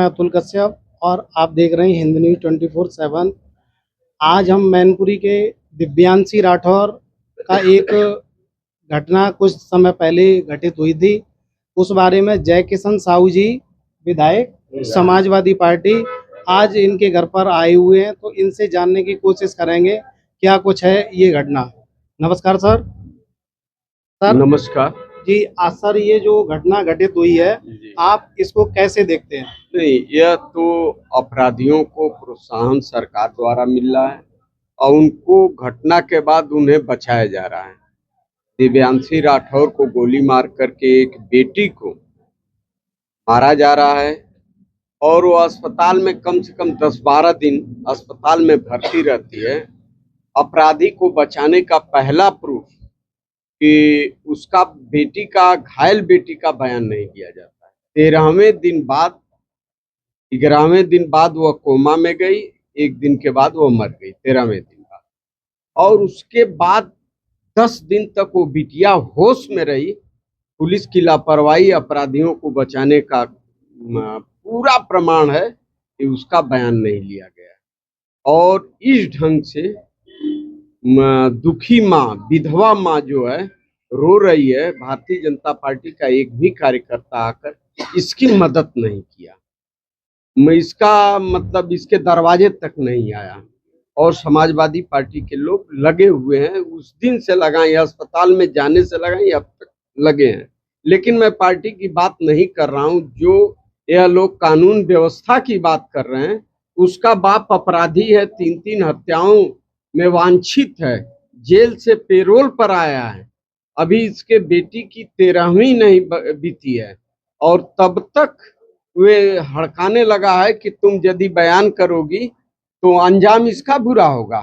मैं अतुल कश्यप और आप देख रहे हैं हिंद न्यूज़ 24/7। आज हम मैनपुरी के दिव्यांशी राठौर का एक घटना कुछ समय पहले घटित हुई थी, उस बारे में जय किशन साहू जी विधायक समाजवादी पार्टी आज इनके घर पर आए हुए हैं, तो इनसे जानने की कोशिश करेंगे क्या कुछ है ये घटना। नमस्कार सर। सर नमस्कार जी, आज सर ये जो घटना घटित हुई है, आप इसको कैसे देखते हैं? नहीं, यह तो अपराधियों को प्रोत्साहन सरकार द्वारा मिल रहा है और उनको घटना के बाद उन्हें बचाया जा रहा है। दिव्यांशी राठौर को गोली मार करके एक बेटी को मारा जा रहा है और वो अस्पताल में कम से कम 10-12 दिन अस्पताल में भर्ती रहती है। अपराधी को बचाने का पहला प्रूफ कि उसका बेटी का घायल बेटी का बयान नहीं दिया जाता है। 11वें दिन बाद वह कोमा में गई, एक दिन के बाद वो मर गई 13वें दिन बाद, और उसके बाद 10 दिन तक वो बिटिया होश में रही। पुलिस की लापरवाही अपराधियों को बचाने का पूरा प्रमाण है कि उसका बयान नहीं लिया गया और इस ढंग से दुखी माँ, विधवा माँ जो है रो रही है। भारतीय जनता पार्टी का एक भी कार्यकर्ता आकर इसकी मदद नहीं किया, मैं इसका मतलब इसके दरवाजे तक नहीं आया और समाजवादी पार्टी के लोग लगे हुए हैं, उस दिन से लगाए, अस्पताल में जाने से लगाए अब तक लगे हैं। लेकिन मैं पार्टी की बात नहीं कर रहा हूं, जो यह लोग कानून व्यवस्था की बात कर रहे हैं, उसका बाप अपराधी है, 3-3 हत्याओं में वांछित है, जेल से पेरोल पर आया है, अभी इसके बेटी की 13वीं नहीं बीती है और तब तक वे हड़काने लगा है कि तुम यदि बयान करोगी तो अंजाम इसका बुरा होगा।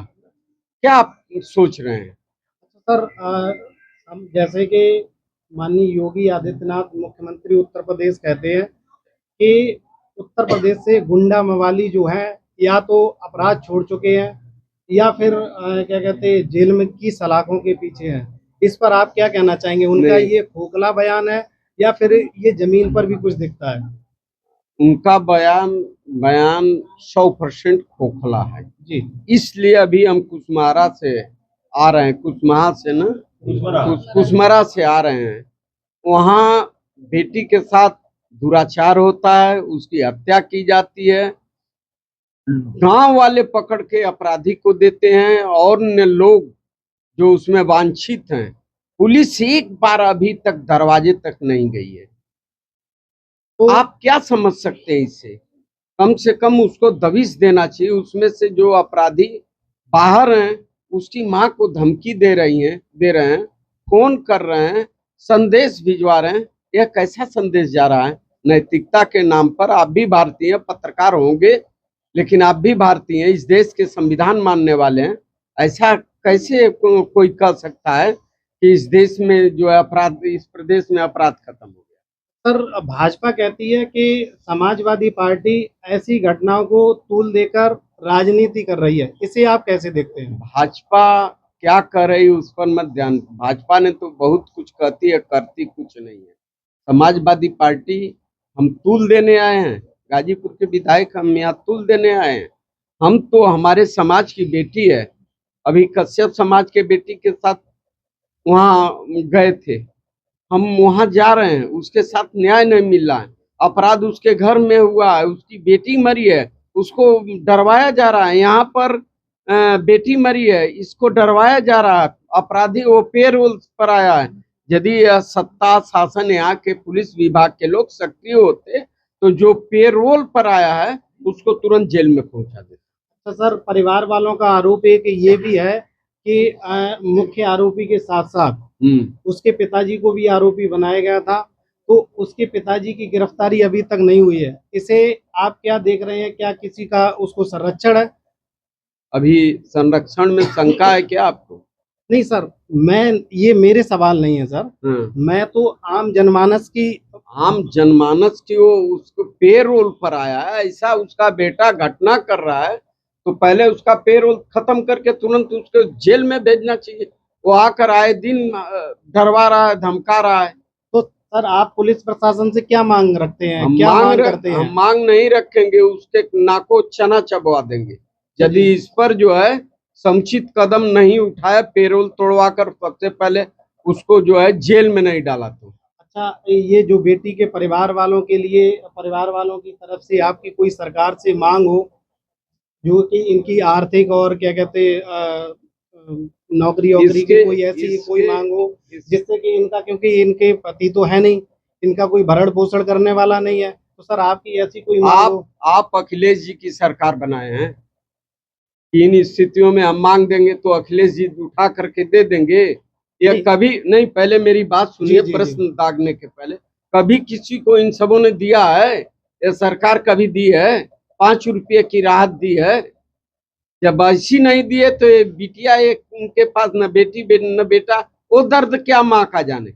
क्या आप सोच रहे हैं? सर हम जैसे कि माननीय योगी आदित्यनाथ मुख्यमंत्री उत्तर प्रदेश कहते हैं कि उत्तर प्रदेश से गुंडा मवाली जो है या तो अपराध छोड़ चुके हैं या फिर क्या कहते हैं जेल में की सलाखों के पीछे हैं। इस पर आप क्या कहना चाहेंगे? उनका ये खोखला बयान है या फिर ये जमीन पर भी कुछ दिखता है? उनका बयान बयान 100% खोखला है जी। इसलिए अभी हम कुशमारा से आ रहे हैं, कुशमाहा से ना, कुशमरा से आ रहे हैं। वहाँ बेटी के साथ दुराचार होता है, उसकी हत्या की जाती है, गांव वाले पकड़ के अपराधी को देते हैं और अन्य लोग जो उसमें वांछित हैं, पुलिस एक बार अभी तक दरवाजे तक नहीं गई है। तो आप क्या समझ सकते हैं इससे? कम से कम उसको दबिश देना चाहिए। उसमें से जो अपराधी बाहर हैं उसकी माँ को धमकी दे रहे हैं, फोन कर रहे हैं, संदेश भिजवा रहे हैं। यह कैसा संदेश जा रहा है? नैतिकता के नाम पर आप भी भारतीय पत्रकार होंगे, लेकिन आप भी भारतीय हैं, इस देश के संविधान मानने वाले हैं। ऐसा कैसे कोई कह सकता है कि इस देश में जो है अपराध, इस प्रदेश में अपराध खत्म हो गया? सर, भाजपा कहती है कि समाजवादी पार्टी ऐसी घटनाओं को तूल देकर राजनीति कर रही है, इसे आप कैसे देखते हैं? भाजपा क्या कर रही है उस पर मत ध्यान। भाजपा ने तो बहुत कुछ कहती है, करती कुछ नहीं है। समाजवादी पार्टी, हम तूल देने आए हैं, गाजीपुर के विधायक हम यहाँ तूल देने आए हैं। हम तो हमारे समाज की बेटी है, अभी कश्यप समाज के बेटी के साथ वहाँ गए थे, हम वहाँ जा रहे हैं, उसके साथ न्याय नहीं मिल रहा है। अपराध उसके घर में हुआ है, उसकी बेटी मरी है, उसको डरवाया जा रहा है। यहाँ पर बेटी मरी है, इसको डरवाया जा रहा है। अपराधी वो पेरोल पर आया है। यदि यह सत्ता शासन यहाँ के पुलिस विभाग के लोग सक्रिय होते तो जो पेरोल पर आया है उसको तुरंत जेल में पहुंचा देते। तो सर, परिवार वालों का आरोप है कि ये भी है कि मुख्य आरोपी के साथ साथ उसके पिताजी को भी आरोपी बनाया गया था, तो उसके पिताजी की गिरफ्तारी अभी तक नहीं हुई है। इसे आप क्या देख रहे हैं? क्या किसी का उसको संरक्षण है? अभी संरक्षण में शंका है क्या आपको? नहीं सर, ये मेरे सवाल नहीं है सर। मैं तो आम जनमानस की वो उसको पेरोल पर आया है, ऐसा उसका बेटा घटना कर रहा है तो पहले उसका पेरोल खत्म करके तुरंत उसको जेल में भेजना चाहिए। वो आकर आए दिन डरवा रहा है, धमका रहा है। तो सर आप पुलिस प्रशासन से क्या मांग रखते हैं, क्या मांग करते हैं? हम मांग नहीं रखेंगे, उसके नाको चना चबवा देंगे यदि जी। इस पर जो है समुचित कदम नहीं उठाया, पेरोल तोड़वा कर सबसे पहले उसको जो है जेल में नहीं डाला तो। अच्छा, ये जो बेटी के परिवार वालों के लिए, परिवार वालों की तरफ से आपकी कोई सरकार से मांग हो जो कि इनकी आर्थिक और क्या कहते हैं नौकरी वोकरी की इसके कोई ऐसी कोई इसके मांग हो इस, जिससे कि इनका, क्योंकि इनके पति तो है नहीं, इनका कोई भरण पोषण करने वाला नहीं है, तो सर आपकी ऐसी कोई मांग हो? आप अखिलेश जी की सरकार बनाए हैं, इन स्थितियों में हम मांग देंगे तो अखिलेश जी उठा करके दे देंगे? या नहीं। कभी नहीं, पहले मेरी बात जी सुनिए, जी जी। प्रश्न दागने के पहले, कभी किसी को इन सबों ने दिया है? ये सरकार कभी दी है? 5 रुपये की राहत दी है? जब ऐसी नहीं दिए तो ये बिटिया, एक उनके पास न बेटी न बेटा, वो दर्द क्या माँ का जाने।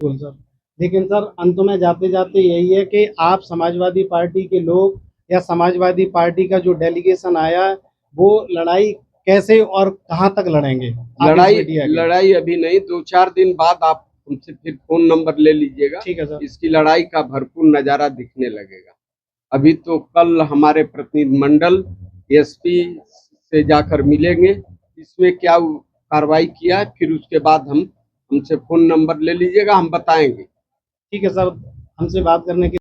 बिल्कुल सर। लेकिन सर अंत में जाते जाते यही है कि आप समाजवादी पार्टी के लोग या समाजवादी पार्टी का जो डेलीगेशन आया वो लड़ाई कैसे और कहाँ तक लड़ेंगे आप इस लड़ाई मीडिया के? लड़ाई अभी नहीं, 2-4 दिन बाद आप हमसे फिर फोन नंबर ले लीजिएगा, ठीक है सर। इसकी लड़ाई का भरपूर नजारा दिखने लगेगा। अभी तो कल हमारे प्रतिनिधिमंडल एसपी से जाकर मिलेंगे, इसमें क्या कार्रवाई किया है, फिर उसके बाद हम हमसे फोन नंबर ले लीजिएगा, हम बताएंगे। ठीक है सर, हमसे बात करने के